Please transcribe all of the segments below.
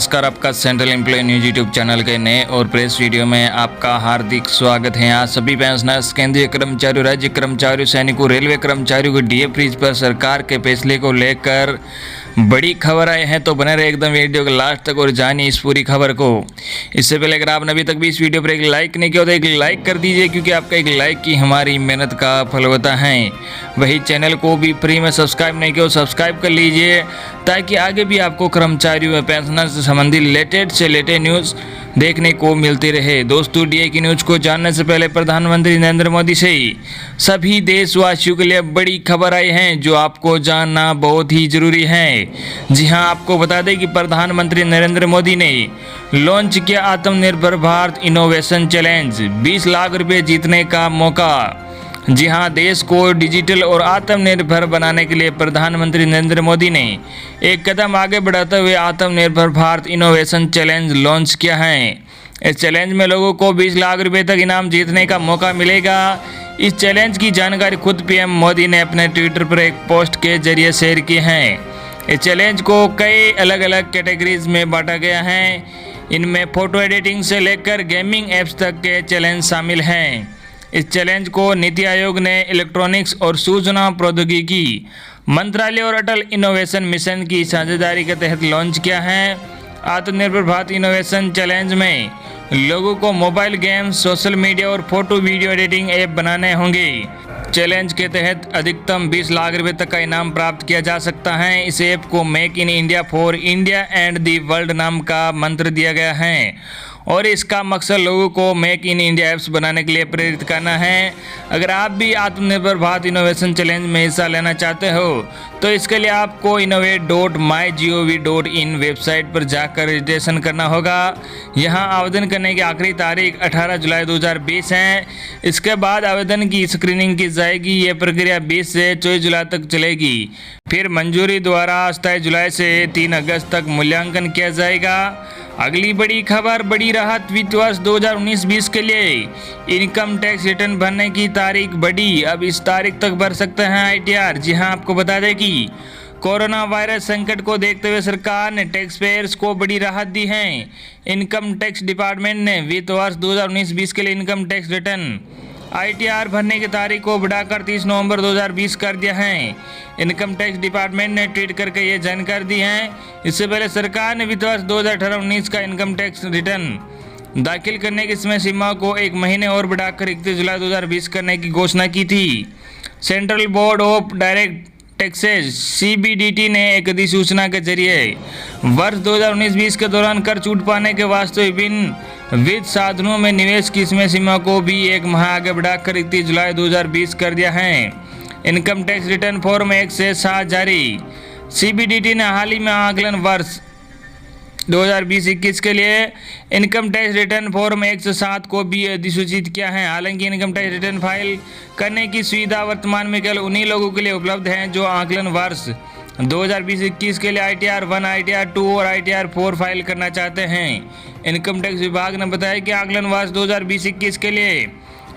नमस्कार, आपका central employee news YouTube channel के नए और प्रेस वीडियो में आपका हार्दिक स्वागत है। आज सभी पेंशनर्स, केंद्रीय कर्मचारियों, राज्य कर्मचारियों, सैनिकों, रेलवे कर्मचारियों को डीए फ्रीज पर सरकार के फैसले को लेकर बड़ी खबर आए हैं। तो बने रहे एकदम वीडियो के लास्ट तक और जानिए इस पूरी खबर को। इससे पहले अगर आपने अभी तक भी इस वीडियो पर एक लाइक नहीं किया तो एक लाइक कर दीजिए, क्योंकि आपका एक लाइक की हमारी मेहनत का फल होता है। वही चैनल को भी फ्री में सब्सक्राइब नहीं किया, सब्सक्राइब कर लीजिए ताकि आगे भी आपको कर्मचारियों व पेंशनर से संबंधित लेटेस्ट से लेटेस्ट न्यूज़ देखने को मिलती रहे। दोस्तों, डीए की न्यूज़ को जानने से पहले प्रधानमंत्री नरेंद्र मोदी से सभी देशवासियों के लिए बड़ी खबर आई है जो आपको जानना बहुत ही जरूरी है। जी हां, आपको बता दें कि प्रधानमंत्री नरेंद्र मोदी ने लॉन्च किया आत्मनिर्भर भारत इनोवेशन चैलेंज, 20 लाख रुपए जीतने का मौका। जी हां, देश को डिजिटल और आत्मनिर्भर बनाने के लिए प्रधानमंत्री नरेंद्र मोदी ने एक कदम आगे बढ़ाते हुए आत्मनिर्भर भारत इनोवेशन चैलेंज लॉन्च किया है। इस चैलेंज में लोगों को 20 लाख रुपए तक इनाम जीतने का मौका मिलेगा। इस चैलेंज की जानकारी खुद पीएम मोदी ने अपने ट्विटर पर एक पोस्ट के जरिए शेयर की है। इस चैलेंज को कई अलग अलग कैटेगरीज में बांटा गया है। इनमें फोटो एडिटिंग से लेकर गेमिंग ऐप्स तक के चैलेंज शामिल हैं। इस चैलेंज को नीति आयोग ने इलेक्ट्रॉनिक्स और सूचना प्रौद्योगिकी मंत्रालय और अटल इनोवेशन मिशन की साझेदारी के तहत लॉन्च किया है। आत्मनिर्भर भारत इनोवेशन चैलेंज में लोगों को मोबाइल गेम्स, सोशल मीडिया और फोटो वीडियो एडिटिंग ऐप बनाने होंगे। चैलेंज के तहत अधिकतम 20 लाख रुपए तक का इनाम प्राप्त किया जा सकता है। इस ऐप को make in India for India and the world नाम का मंत्र दिया गया है और इसका मकसद लोगों को मेक इन इंडिया ऐप्स बनाने के लिए प्रेरित करना है। अगर आप भी आत्मनिर्भर भारत इनोवेशन चैलेंज में हिस्सा लेना चाहते हो तो इसके लिए आपको innovate.mygov.in वेबसाइट पर जाकर रजिस्ट्रेशन करना होगा। यहां आवेदन करने की आखिरी तारीख 18 जुलाई 2020 है। इसके बाद आवेदन की स्क्रीनिंग की जाएगी। ये प्रक्रिया 20 से 24 जुलाई तक चलेगी। फिर मंजूरी द्वारा 27 जुलाई से 3 अगस्त तक मूल्यांकन किया जाएगा। अगली बड़ी खबर, बड़ी राहत, वित्त वर्ष 2019-20 के लिए इनकम टैक्स रिटर्न भरने की तारीख बढ़ी। अब इस तारीख तक भर सकते हैं आईटीआर। जी हां, आपको बता दें कि कोरोना वायरस संकट को देखते हुए सरकार ने टैक्स पेयर्स को बड़ी राहत दी है। इनकम टैक्स डिपार्टमेंट ने वित्त वर्ष 2019-20 के लिए इनकम टैक्स रिटर्न आईटीआर भरने की तारीख को बढ़ाकर 30 नवंबर 2020 कर दिया है। इनकम टैक्स डिपार्टमेंट ने ट्वीट करके ये जानकारी दी है। इससे पहले सरकार ने वित्त वर्ष 2018-19 का इनकम टैक्स रिटर्न दाखिल करने की समय सीमा को 1 महीने और बढ़ाकर 31 जुलाई 2020 करने की घोषणा की थी। Central board of direct taxes CBDT ने एक अधिसूचना के जरिए वर्ष 2019-20 के दौरान कर छूट पाने के वास्ते विभिन्न वित्त साधनों में निवेश की समय सीमा को भी 1 माह आगे बढ़ाकर 31 जुलाई 2020 कर दिया है। इनकम टैक्स रिटर्न फॉर्म 1 से 7 जारी। सीबीडीटी ने हाल ही में आकलन वर्ष 2020-21 के लिए इनकम टैक्स रिटर्न फॉर्म 1 से 7 को भी अधिसूचित किया है। हालांकि इनकम टैक्स रिटर्न फाइल करने की सुविधा वर्तमान में केवल उन्हीं लोगों के लिए उपलब्ध है जो आकलन वर्ष 2020-21 के लिए आईटीआर 1, आईटीआर 2 और आईटीआर 4 फाइल करना चाहते हैं। इनकम टैक्स विभाग ने बताया कि आकलन वर्ष 2020-21 के लिए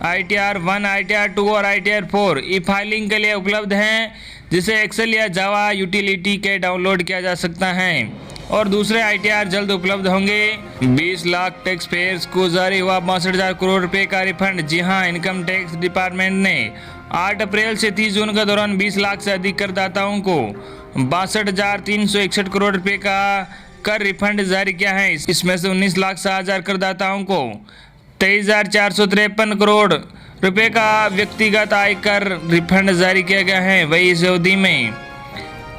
आईटीआर 1, आईटीआर 2 और आईटीआर 4 ई फाइलिंग के लिए उपलब्ध हैं, जिसे एक्सेल या जावा यूटिलिटी के डाउनलोड किया जा सकता है और दूसरे आईटीआर जल्द उपलब्ध होंगे। 20 लाख टैक्स पेयर्स को जारी हुआ 62,000 करोड़ रुपए का रिफंड। जी हां, इनकम टैक्स डिपार्टमेंट ने 8 अप्रैल से 30 जून के दौरान 20 लाख से अधिक करदाताओं को 62,361 करोड़ रुपए का कर रिफंड जारी किया है। इसमें से 19 लाख 7,000 करदाताओं को 23,453 करोड़ रुपए का व्यक्तिगत आयकर रिफंड जारी किया गया है। वही इस अवधि में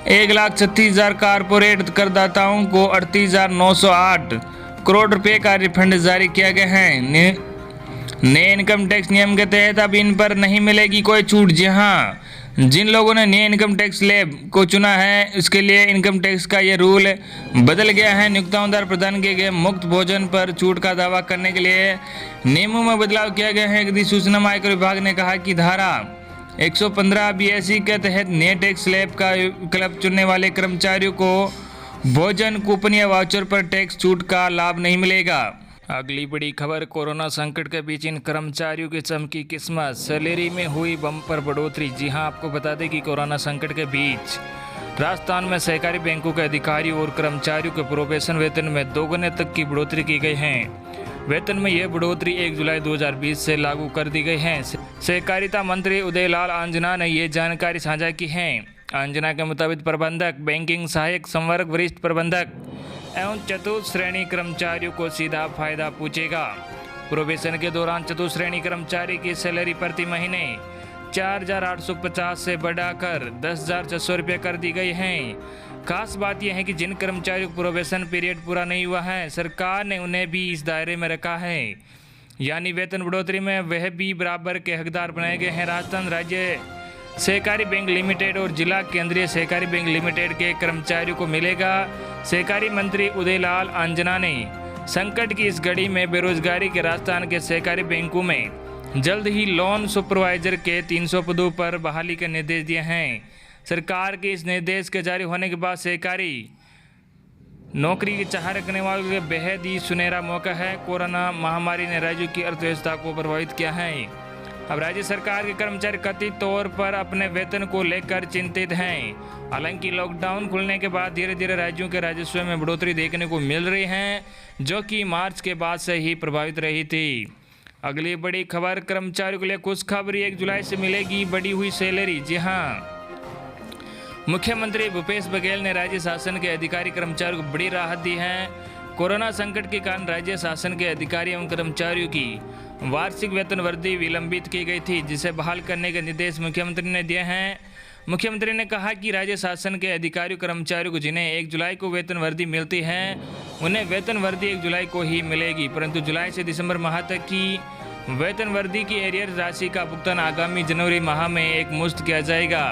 1,36,000 कारपोरेट करदाताओं को 38,908 करोड़ रुपए का रिफंड जारी किया गया है। नए इनकम टैक्स नियम के तहत अब इन पर नहीं मिलेगी कोई छूट। जी हाँ, जिन लोगों ने नए इनकम टैक्स स्लैब को चुना है उसके लिए इनकम टैक्स का ये रूल बदल गया है। नियोक्ताओं द्वारा प्रदान किए गए मुफ्त भोजन पर छूट का दावा करने के लिए नियमों में बदलाव किया गया है। अधिसूचना में आयकर विभाग ने कहा कि धारा 115 BSE के तहत नए टैक्स स्लैब का विकल्प चुनने वाले कर्मचारियों को भोजन कूपन या वाउचर पर टैक्स छूट का लाभ नहीं मिलेगा। अगली बड़ी खबर, कोरोना संकट के बीच इन कर्मचारियों की चमकी किस्मत, सैलरी में हुई बम्पर बढ़ोतरी। जी हां, आपको बता दें कि कोरोना संकट के बीच राजस्थान में सहकारी बैंकों के अधिकारियों और कर्मचारियों के प्रोबेशन वेतन में दोगुने तक की बढ़ोतरी की गई है। वेतन में यह बढ़ोतरी 1 जुलाई 2020 से लागू कर दी गई है। सहकारिता मंत्री उदयलाल आंजना ने ये जानकारी साझा की है। आंजना के मुताबिक प्रबंधक, बैंकिंग सहायक, संवर्ग वरिष्ठ प्रबंधक एवं चतुर्थ श्रेणी कर्मचारियों को सीधा फायदा पहुंचेगा। प्रोबेशन के दौरान चतुर्थ श्रेणी कर्मचारी की सैलरी प्रति महीने 4,850 से बढ़ाकर 10,600 रुपये कर दी गई है। खास बात यह है कि जिन कर्मचारियों को प्रोबेशन पीरियड पूरा नहीं हुआ है, सरकार ने उन्हें भी इस दायरे में रखा है, यानी वेतन बढ़ोतरी में वह भी बराबर के हकदार बनाए गए हैं। राजस्थान राज्य सहकारी बैंक लिमिटेड और जिला केंद्रीय सहकारी बैंक लिमिटेड के कर्मचारियों को मिलेगा। सहकारी मंत्री उदयलाल आंजना ने संकट की इस घड़ी में बेरोजगारी के राजस्थान के सहकारी बैंकों में जल्द ही लोन सुपरवाइजर के 300 पदों पर बहाली के निर्देश दिए हैं। सरकार के इस निर्देश के जारी होने के बाद सहकारी नौकरी की चाह रखने वालों के लिए बेहद ही सुनहरा मौका है। कोरोना महामारी ने राज्य की अर्थव्यवस्था को प्रभावित किया है। अब राज्य सरकार के कर्मचारी कथित तौर पर अपने वेतन को लेकर चिंतित हैं। हालांकि लॉकडाउन खुलने के बाद धीरे धीरे राज्यों के राजस्व में बढ़ोतरी देखने को मिल रही है, जो कि मार्च के बाद से ही प्रभावित रही थी। अगली बड़ी खबर कर्मचारियों के लिए खुशखबरी, 1 जुलाई से मिलेगी बढ़ी हुई सैलरी। जी हाँ, मुख्यमंत्री भूपेश बघेल ने राज्य शासन के अधिकारी कर्मचारियों को बड़ी राहत दी है। कोरोना संकट के कारण राज्य शासन के अधिकारी एवं कर्मचारियों की वार्षिक वेतन वृद्धि विलंबित की गई थी, जिसे बहाल करने के निर्देश मुख्यमंत्री ने दिए हैं। मुख्यमंत्री ने कहा कि राज्य शासन के अधिकारियों कर्मचारियों को जिन्हें 1 जुलाई को वेतन वृद्धि मिलती है, उन्हें वेतन वृद्धि 1 जुलाई को ही मिलेगी, परंतु जुलाई से दिसंबर माह तक की वेतन वृद्धि की एरियर राशि का भुगतान आगामी जनवरी माह में एक मुश्त किया जाएगा।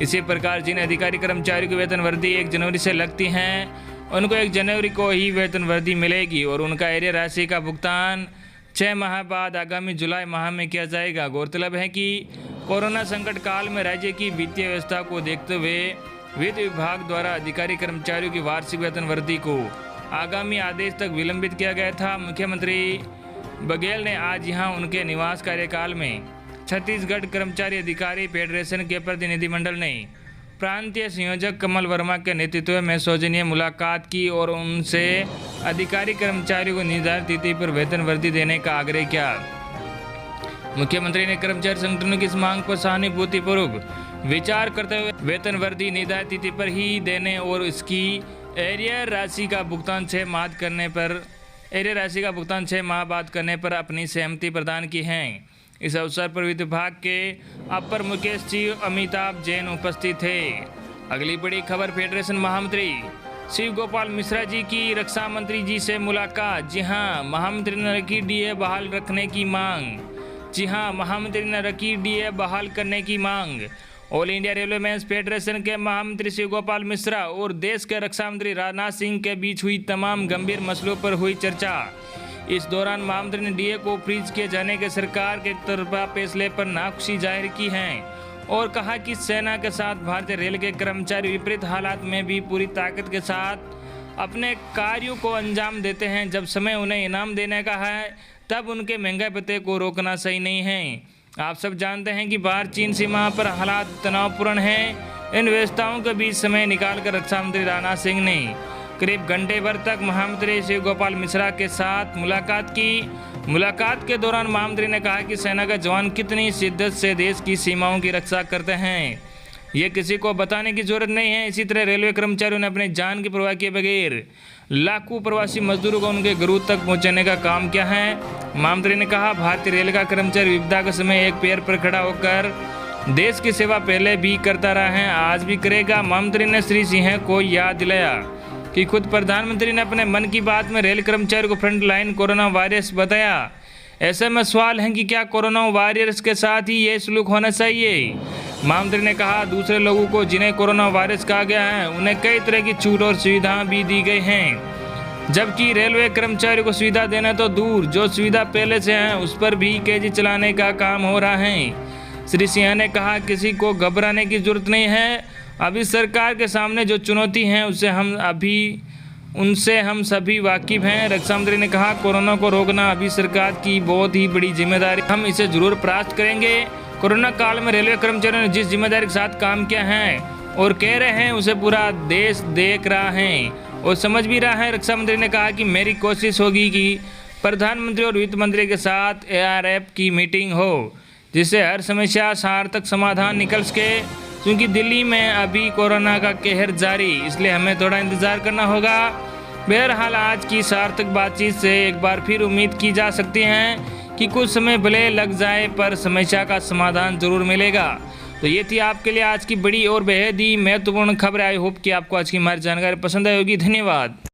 इसी प्रकार जिन अधिकारी कर्मचारियों की वेतन वृद्धि 1 जनवरी से लगती हैं, उनको 1 जनवरी को ही वेतन वृद्धि मिलेगी और उनका एरियर राशि का भुगतान 6 माह बाद आगामी जुलाई माह में किया जाएगा। गौरतलब है कि कोरोना संकट काल में राज्य की वित्तीय व्यवस्था को देखते हुए वित्त विभाग द्वारा अधिकारी कर्मचारियों की वार्षिक वेतन वृद्धि को आगामी आदेश तक विलंबित किया गया था। मुख्यमंत्री बघेल ने आज यहां उनके निवास कार्यकाल में छत्तीसगढ़ कर्मचारी अधिकारी फेडरेशन के प्रतिनिधिमंडल ने प्रांतीय संयोजक कमल वर्मा के नेतृत्व में सौजन्य मुलाकात की और उनसे अधिकारी कर्मचारियों को निर्धारित तिथि पर वेतन वृद्धि देने का आग्रह किया। मुख्यमंत्री ने कर्मचारी संगठनों की इस मांग पर सहानुभूतिपूर्वक विचार करते हुए वेतन वृद्धि निर्धारित तिथि पर ही देने और इसकी एरियर राशि का भुगतान 6 माह बाद करने पर अपनी सहमति प्रदान की है। इस अवसर पर वित्त विभाग के अपर मुख्य सचिव अमिताभ जैन उपस्थित थे। अगली बड़ी खबर फेडरेशन महामंत्री शिव गोपाल मिश्रा जी की रक्षा मंत्री जी से मुलाकात। जी हाँ, महामंत्री ने रखी डीए बहाल रखने की मांग। महामंत्री ने रखी डीए बहाल करने की मांग। All India Railway Men's Federation के महामंत्री शिव गोपाल मिश्रा और देश के रक्षा मंत्री राजनाथ सिंह के बीच हुई तमाम गंभीर मसलों पर हुई चर्चा। इस दौरान महामंत्री ने डीए को फ्रीज किए जाने के सरकार के तरफा फैसले पर नाखुशी जाहिर की है और कहा कि सेना के साथ भारतीय रेल के कर्मचारी विपरीत हालात में भी पूरी ताकत के साथ अपने कार्यों को अंजाम देते हैं। जब समय उन्हें इनाम देने का है, तब उनके महंगे भत्ते को रोकना सही नहीं है। आप सब जानते हैं कि भारत चीन सीमा पर हालात तनावपूर्ण हैं। इन व्यवस्थाओं के बीच समय निकालकर रक्षा मंत्री राजनाथ सिंह ने करीब घंटे भर तक महामंत्री शिव गोपाल मिश्रा के साथ मुलाकात की। मुलाकात के दौरान महामंत्री ने कहा कि सेना के जवान कितनी शिद्दत से देश की सीमाओं की रक्षा करते हैं, ये किसी को बताने की जरूरत नहीं है। इसी तरह रेलवे कर्मचारियों ने अपनी जान की परवाह किए बगैर लाखों प्रवासी मजदूरों को उनके घरों तक पहुंचाने का काम किया है। महामंत्री ने कहा, भारतीय रेल का कर्मचारी विपदा के समय एक पैर पर खड़ा होकर देश की सेवा पहले भी करता रहा है, आज भी करेगा। महामंत्री ने श्री सिंह को याद दिलाया कि खुद प्रधानमंत्री ने अपने मन की बात में रेल कर्मचारियों को फ्रंट लाइन कोरोना वायरस बताया। ऐसे में सवाल है कि क्या कोरोना वायरस के साथ ही ये सलूक होना चाहिए। महामंत्री ने कहा, दूसरे लोगों को जिन्हें कोरोना वायरस कहा गया है, उन्हें कई तरह की छूट और सुविधाएं भी दी गई हैं, जबकि रेलवे कर्मचारियों को सुविधा देना तो दूर, जो सुविधा पहले से है उस पर भी केजी चलाने का काम हो रहा है। श्री सिंह ने कहा, किसी को घबराने की जरूरत नहीं है। अभी सरकार के सामने जो चुनौती हैं उनसे हम सभी वाकिफ हैं। रक्षा मंत्री ने कहा, कोरोना को रोकना अभी सरकार की बहुत ही बड़ी जिम्मेदारी, हम इसे जरूर प्राप्त करेंगे। कोरोना काल में रेलवे कर्मचारियों ने जिस जिम्मेदारी के साथ काम किया है और कह रहे हैं उसे पूरा देश देख रहा है और समझ भी रहा है। रक्षा मंत्री ने कहा कि मेरी कोशिश होगी कि प्रधानमंत्री और वित्त मंत्री के साथ ARF की मीटिंग हो, जिससे हर समस्या सार्थक समाधान निकल सके, क्योंकि दिल्ली में अभी कोरोना का कहर जारी, इसलिए हमें थोड़ा इंतज़ार करना होगा। बहरहाल आज की सार्थक बातचीत से एक बार फिर उम्मीद की जा सकती है कि कुछ समय भले लग जाए पर समस्या का समाधान जरूर मिलेगा। तो ये थी आपके लिए आज की बड़ी और बेहद ही महत्वपूर्ण खबर। आई होप कि आपको आज की हमारी जानकारी पसंद आई होगी। धन्यवाद।